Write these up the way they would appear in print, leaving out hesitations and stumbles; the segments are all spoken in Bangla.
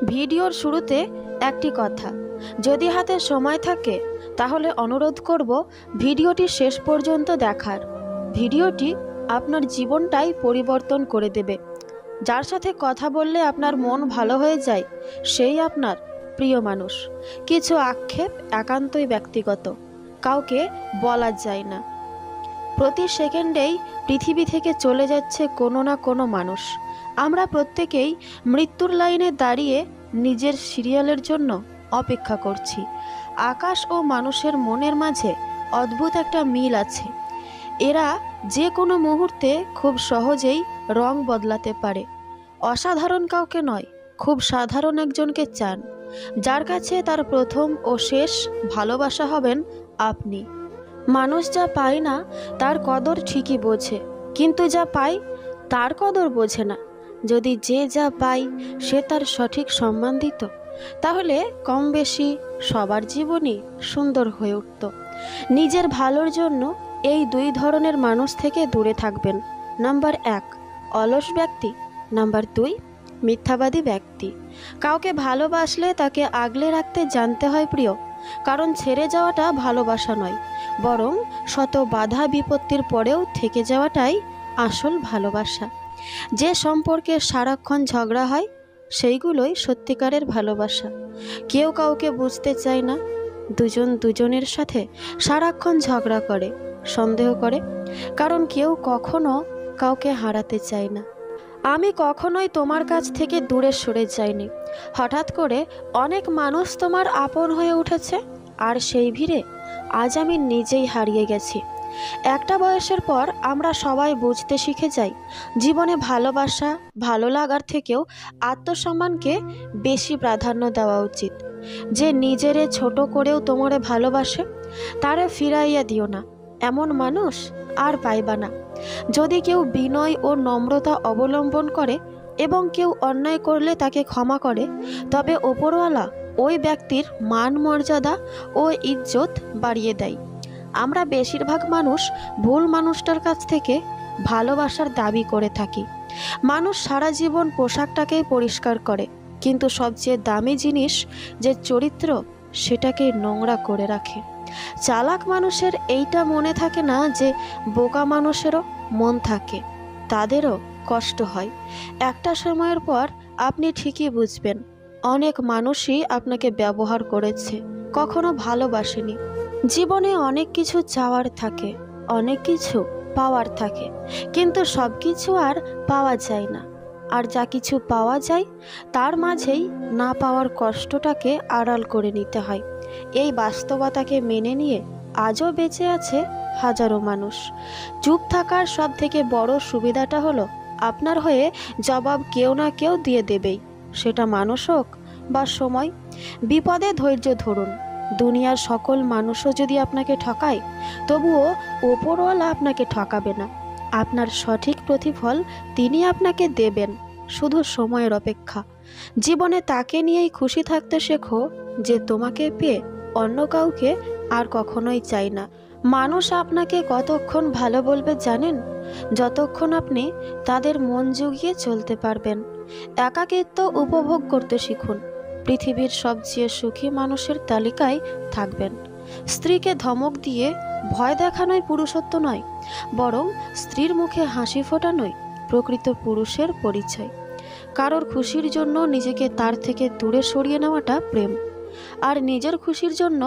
ভিডিওর শুরুতে একটি কথা, যদি হাতে সময় থাকে তাহলে অনুরোধ করব ভিডিওটি শেষ পর্যন্ত দেখার। ভিডিওটি আপনার জীবনটাই পরিবর্তন করে দেবে। যার সাথে কথা বললে আপনার মন ভালো হয়ে যায় সেই আপনার প্রিয় মানুষ। কিছু আক্ষেপ একান্তই ব্যক্তিগত, কাউকে বলা যায় না। প্রতি সেকেন্ডেই পৃথিবী থেকে চলে যাচ্ছে কোনো না কোনো মানুষ। আমরা প্রত্যেকেই মৃত্যুর লাইনে দাঁড়িয়ে নিজের সিরিয়ালের জন্য অপেক্ষা করছি। আকাশ ও মানুষের মনের মাঝে অদ্ভুত একটা মিল আছে। এরা যে কোনো মুহূর্তে খুব সহজেই রং বদলাতে পারে। অসাধারণ কাউকে নয়, খুব সাধারণ একজনকে চান, যার কাছে তার প্রথম ও শেষ ভালোবাসা হবেন আপনি। মানুষ যা পায় না তার কদর ঠিকই বোঝে, কিন্তু যা পায় তার কদর বোঝে না। যদি যে যা পায় সে তার সঠিক সম্মান দিত, তাহলে কম বেশি সবার জীবনই সুন্দর হয়ে উঠত। নিজের ভালোর জন্য এই দুই ধরনের মানুষ থেকে দূরে থাকবেন। নাম্বার 1, অলস ব্যক্তি। নাম্বার 2, মিথ্যাবাদী ব্যক্তি। কাউকে ভালোবাসলে তাকে আগলে রাখতে জানতে হয় প্রিয়, কারণ ছেড়ে যাওয়াটা ভালোবাসা নয়, বরং শত বাধা বিপত্তির পরেও থেকে যাওয়াটাই আসল ভালোবাসা। যে সম্পর্কে সারাক্ষণ ঝগড়া হয় সেইগুলোই সত্যিকারের ভালোবাসা। কেউ কাউকে বুঝতে চায় না, দুজন দুজনের সাথে সারাক্ষণ ঝগড়া করে, সন্দেহ করে, কারণ কেউ কখনো কাউকে হারাতে চায় না। আমি কখনোই তোমার কাছ থেকে দূরে সরে যাইনি। হঠাৎ করে অনেক মানুষ তোমার আপন হয়ে উঠেছে, আর সেই ভিড়ে আজ আমি নিজেই হারিয়ে গেছি। একটা বয়সের পর আমরা সবাই বুঝতে শিখে যাই, জীবনে ভালোবাসা, ভালো লাগার থেকেও আত্মসম্মানকে বেশি প্রাধান্য দেওয়া উচিত। যে নিজেরে ছোট করেও তোমারে ভালোবাসে তারে ফিরাইয়া দিও না, এমন মানুষ আর পাইবা না। যদি কেউ বিনয় ও নম্রতা অবলম্বন করে এবং কেউ অন্যায় করলে তাকে ক্ষমা করে, তবে ওপরওয়ালা ওই ব্যক্তির মান মর্যাদা ও ইজ্জত বাড়িয়ে দেয়। আমরা বেশিরভাগ মানুষ ভুল মানুষটার কাছ থেকে ভালোবাসার দাবি করে থাকি। মানুষ সারা জীবন পোশাকটাকেই পরিষ্কার করে, কিন্তু সবচেয়ে দামি জিনিস যে চরিত্র, সেটাকে নোংরা করে রাখে। চালাক মানুষের এইটা মনে থাকে না যে বোকা মানুষেরও মন থাকে, তাদেরও কষ্ট হয়। একটা সময়ের পর আপনি ঠিকই বুঝবেন, অনেক মানুষই আপনাকে ব্যবহার করেছে, কখনো ভালোবাসেনি। জীবনে অনেক কিছু চাওয়ার থাকে, অনেক কিছু পাওয়ার থাকে, কিন্তু সব কিছু আর পাওয়া যায় না। আর যা কিছু পাওয়া যায় তার মাঝেই না পাওয়ার কষ্টটাকে আড়াল করে নিতে হয়। এই বাস্তবতাকে মেনে নিয়ে আজও বেঁচে আছে হাজারো মানুষ। চুপ থাকার সব থেকে বড় সুবিধাটা হলো আপনার হয়ে জবাব কেউ না কেউ দিয়ে দেবেই, সেটা মানুষ হোক বা সময়। বিপদে ধৈর্য ধরুন। দুনিয়ার সকল মানুষও যদি আপনাকে ঠকায়, তবুও ওপরওয়ালা আপনাকে ঠকাবে না। আপনার সঠিক প্রতিফল তিনি আপনাকে দেবেন, শুধু সময়ের অপেক্ষা। জীবনে তাকে নিয়েই খুশি থাকতে শেখো যে তোমাকে পেয়ে অন্য কাউকে আর কখনোই চাই না। মানুষ আপনাকে কতক্ষণ ভালো বলবে জানেন? যতক্ষণ আপনি তাদের মন জুগিয়ে চলতে পারবেন। একাকিত্ব উপভোগ করতে শিখুন। পৃথিবীর সবচেয়ে সুখী মানুষের তালিকায় থাকবেন। স্ত্রীকে ধমক দিয়ে ভয় দেখানোই পুরুষত্ব নয়, বরং স্ত্রীর মুখে হাসি ফোটানোই প্রকৃত পুরুষের পরিচয়। কারোর খুশির জন্য নিজেকে তার থেকে দূরে সরিয়ে নেওয়াটা প্রেম, আর নিজের খুশির জন্য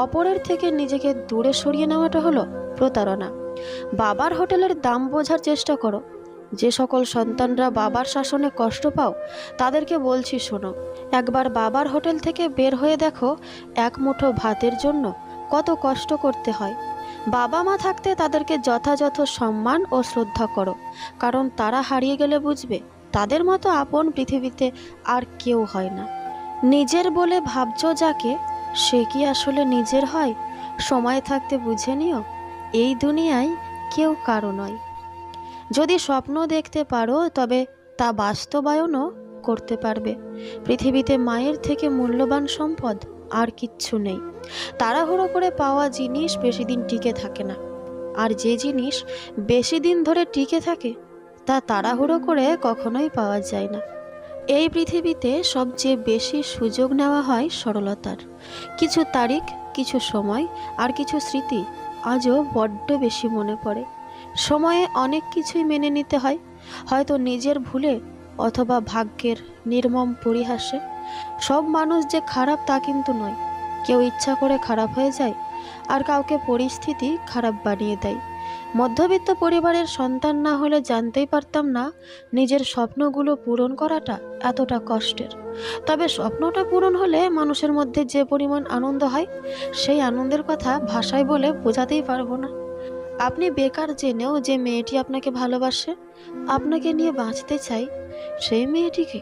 অপরের থেকে নিজেকে দূরে সরিয়ে নেওয়াটা হলো প্রতারণা। বাবার হোটেলের দাম বোঝার চেষ্টা করো। যে সকল সন্তানরা বাবার শাসনে কষ্ট পাও তাদেরকে বলছি শোনো, একবার বাবার হোটেল থেকে বের হয়ে দেখো এক মুঠো ভাতের জন্য কত কষ্ট করতে হয়। বাবা মা থাকতে তাদেরকে যথাযথ সম্মান ও শ্রদ্ধা করো, কারণ তারা হারিয়ে গেলে বুঝবে তাদের মতো আপন পৃথিবীতে আর কেউ হয় না। নিজের বলে ভাবছ যাকে, সে কি আসলে নিজের হয়? সময় থাকতে বুঝে নিও, এই দুনিয়ায় কেউ কারো নয়। যদি স্বপ্ন দেখতে পারো তবে তা বাস্তবায়নও করতে পারবে। পৃথিবীতে মায়ের থেকে মূল্যবান সম্পদ আর কিচ্ছু নেই। তাড়াহুড়ো করে পাওয়া জিনিস বেশি দিন টিকে থাকে না, আর যে জিনিস বেশি দিন ধরে টিকে থাকে তা তাড়াহুড়ো করে কখনোই পাওয়া যায় না। এই পৃথিবীতে সবচেয়ে বেশি সুযোগ নেওয়া হয় সরলতার। কিছু তারিখ, কিছু সময় আর কিছু স্মৃতি আজও বড্ড বেশি মনে পড়ে। সময়ে অনেক কিছুই মেনে নিতে হয়, হয়তো নিজের ভুলে অথবা ভাগ্যের নির্মম পরিহাসে। সব মানুষ যে খারাপ তা কিন্তু নয়। কেউ ইচ্ছা করে খারাপ হয়ে যায়, আর কাউকে পরিস্থিতি খারাপ বানিয়ে দেয়। মধ্যবিত্ত পরিবারের সন্তান না হলে জানতেই পারতাম না নিজের স্বপ্নগুলো পূরণ করাটা এতটা কষ্টের। তবে স্বপ্নটা পূরণ হলে মানুষের মধ্যে যে পরিমাণ আনন্দ হয়, সেই আনন্দের কথা ভাষায় বলে বোঝাতেই পারবো না। আপনি বেকার জেনেও যে মেয়েটি আপনাকে ভালোবাসে, আপনাকে নিয়ে বাঁচতে চাই, সেই মেয়েটিকে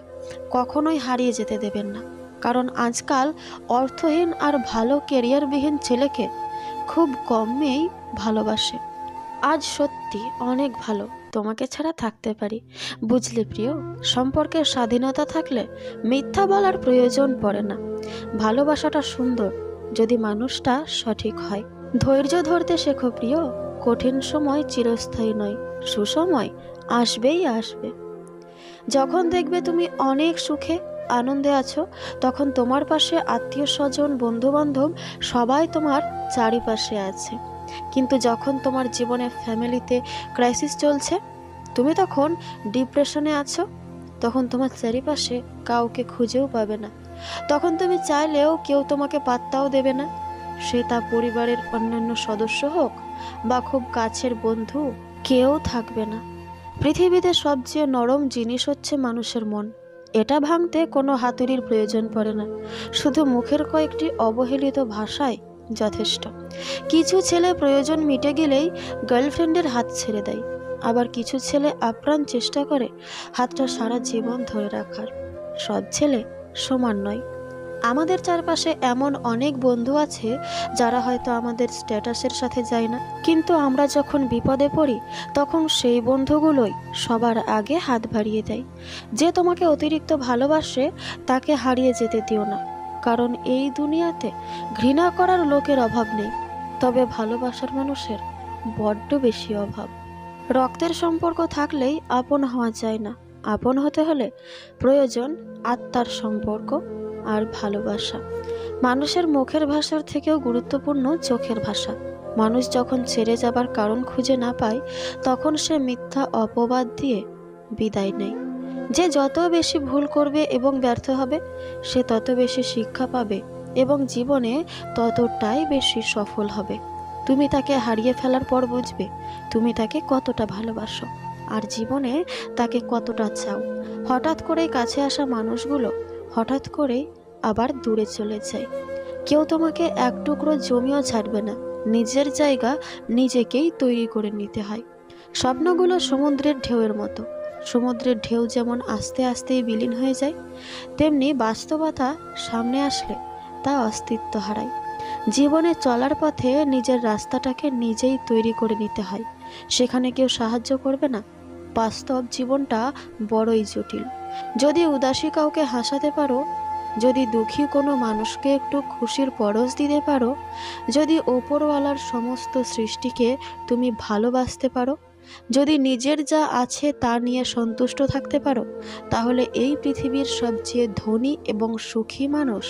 কখনোই হারিয়ে যেতে দেবেন না। কারণ আজকাল অর্থহীন আর ভালো কেরিয়ারবিহীন ছেলেকে খুব কম মেয়েই ভালোবাসে। আজ সত্যি অনেক ভালো তোমাকে ছাড়া থাকতে পারি। বুঝলি প্রিয়, সম্পর্কের স্বাধীনতা থাকলে মিথ্যা বলার প্রয়োজন পড়ে না। ভালোবাসাটা সুন্দর যদি মানুষটা সঠিক হয়। ধৈর্য ধরতে শেখো প্রিয়, কঠিন সময় চিরস্থায়ী নয়, সুসময় আসবেই আসবে। যখন দেখবে তুমি অনেক সুখে আনন্দে আছো, তখন তোমার পাশে আত্মীয় স্বজন, বন্ধু বান্ধব সবাই তোমার চারিপাশে আছে। কিন্তু যখন তোমার জীবনে ফ্যামিলিতে ক্রাইসিস চলছে, তুমি তখন ডিপ্রেশনে আছো, তখন তোমার চারিপাশে কাউকে খুঁজেও পাবে না। তখন তুমি চাইলেও কেউ তোমাকে পাত্তাও দেবে না, সে তা পরিবারের অন্যান্য সদস্য হোক বা খুব কাছের বন্ধু, কেউ থাকবে না। পৃথিবীতে সবচেয়ে নরম জিনিস হচ্ছে মানুষের মন। এটা ভাঙতে কোনো হাতুড়ির প্রয়োজন পড়ে না, শুধু মুখের কয়েকটি অবহেলিত ভাষায় যথেষ্ট। কিছু ছেলে প্রয়োজন মিটে গেলেই গার্লফ্রেন্ডের হাত ছেড়ে দেয়, আবার কিছু ছেলে আপ্রাণ চেষ্টা করে হাতটা সারা জীবন ধরে রাখার। সব ছেলে সমান নয়। আমাদের চারপাশে এমন অনেক বন্ধু আছে যারা হয়তো আমাদের স্ট্যাটাসের সাথে যায় না, কিন্তু আমরা যখন বিপদে পড়ি তখন সেই বন্ধুগুলোই সবার আগে হাত বাড়িয়ে দেয়। যে তোমাকে অতিরিক্ত ভালোবাসে তাকে হারিয়ে যেতে দিও না, কারণ এই দুনিয়াতে ঘৃণা করার লোকের অভাব নেই, তবে ভালোবাসার মানুষের বড্ড বেশি অভাব। রক্তের সম্পর্ক থাকলেই আপন হওয়া যায় না। আপন হতে হলে প্রয়োজন আত্মার সম্পর্ক আর ভালোবাসা। মানুষের মুখের ভাষার থেকেও গুরুত্বপূর্ণ চোখের ভাষা। মানুষ যখন ছেড়ে যাবার কারণ খুঁজে না পায়, তখন সে মিথ্যা অপবাদ দিয়ে বিদায় নেয়। যে যত বেশি ভুল করবে এবং ব্যর্থ হবে, সে তত বেশি শিক্ষা পাবে এবং জীবনে ততটাই বেশি সফল হবে। তুমি তাকে হারিয়ে ফেলার পর বুঝবে তুমি তাকে কতটা ভালোবাসো আর জীবনে তাকে কতটা চাও। হঠাৎ করেই কাছে আসা মানুষগুলো হঠাৎ করেই আবার দূরে চলে যায়। কেউ তোমাকে এক টুকরো জমিও ছাড়বে না। নিজের জায়গা নিজেকেই তৈরি করে নিতে হয়। স্বপ্নগুলো সমুদ্রের ঢেউয়ের মতো। সমুদ্রের ঢেউ যেমন আস্তে আস্তে বিলীন হয়ে যায়, তেমনি বাস্তবতা সামনে আসলে তা অস্তিত্ব হারায়। জীবনে চলার পথে নিজের রাস্তাটাকে নিজেই তৈরি করে নিতে হয়, সেখানে কেউ সাহায্য করবে না। বাস্তব জীবনটা বড়ই জটিল। যদি উদাসী কাউকে হাসাতে পারো, যদি দুঃখী কোনো মানুষকে একটু খুশির পরশ দিতে পারো, যদি ওপরওয়ালার সমস্ত সৃষ্টিকে তুমি ভালোবাসতে পারো, যদি নিজের যা আছে তা নিয়ে সন্তুষ্ট থাকতে পারো, তাহলে এই পৃথিবীর সবচেয়ে ধনী এবং সুখী মানুষ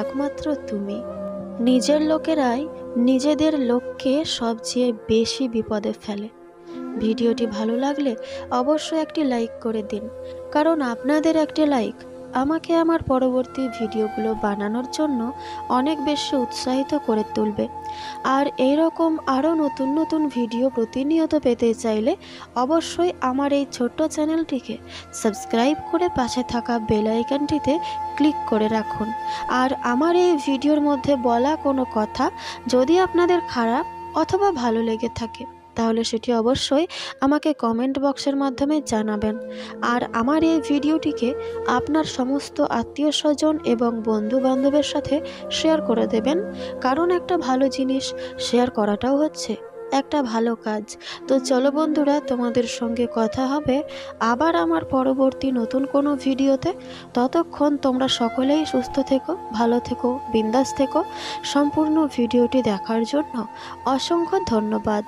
একমাত্র তুমি। নিজের লোকেরাই নিজেদের লোককে সবচেয়ে বেশি বিপদে ফেলে। ভিডিওটি ভালো লাগলে অবশ্যই একটি লাইক করে দিন, কারণ আপনাদের একটি লাইক আমাকে আমার পরবর্তী ভিডিওগুলো বানানোর জন্য অনেক বেশি উৎসাহিত করে তুলবে। আর এইরকম আরও নতুন নতুন ভিডিও প্রতিনিয়ত পেতে চাইলে অবশ্যই আমার এই ছোট্ট চ্যানেলটিকে সাবস্ক্রাইব করে পাশে থাকা বেল আইকনটিতে ক্লিক করে রাখুন। আর আমার এই ভিডিওর মধ্যে বলা কোনো কথা যদি আপনাদের খারাপ অথবা ভালো লেগে থাকে, তাহলে সেটি অবশ্যই আমাকে কমেন্ট বক্সের মাধ্যমে জানাবেন। আর আমার এই ভিডিওটিকে আপনার সমস্ত আত্মীয় স্বজন এবং বন্ধু বান্ধবের সাথে শেয়ার করে দেবেন, কারণ একটা ভালো জিনিস শেয়ার করাটাও হচ্ছে একটা ভালো কাজ। তো চলো বন্ধুরা, তোমাদের সঙ্গে কথা হবে আবার আমার পরবর্তী নতুন কোনো ভিডিওতে। ততক্ষণ তোমরা সকলেই সুস্থ থেকো, ভালো থেকো, বিন্দাস থেকো। সম্পূর্ণ ভিডিওটি দেখার জন্য অসংখ্য ধন্যবাদ।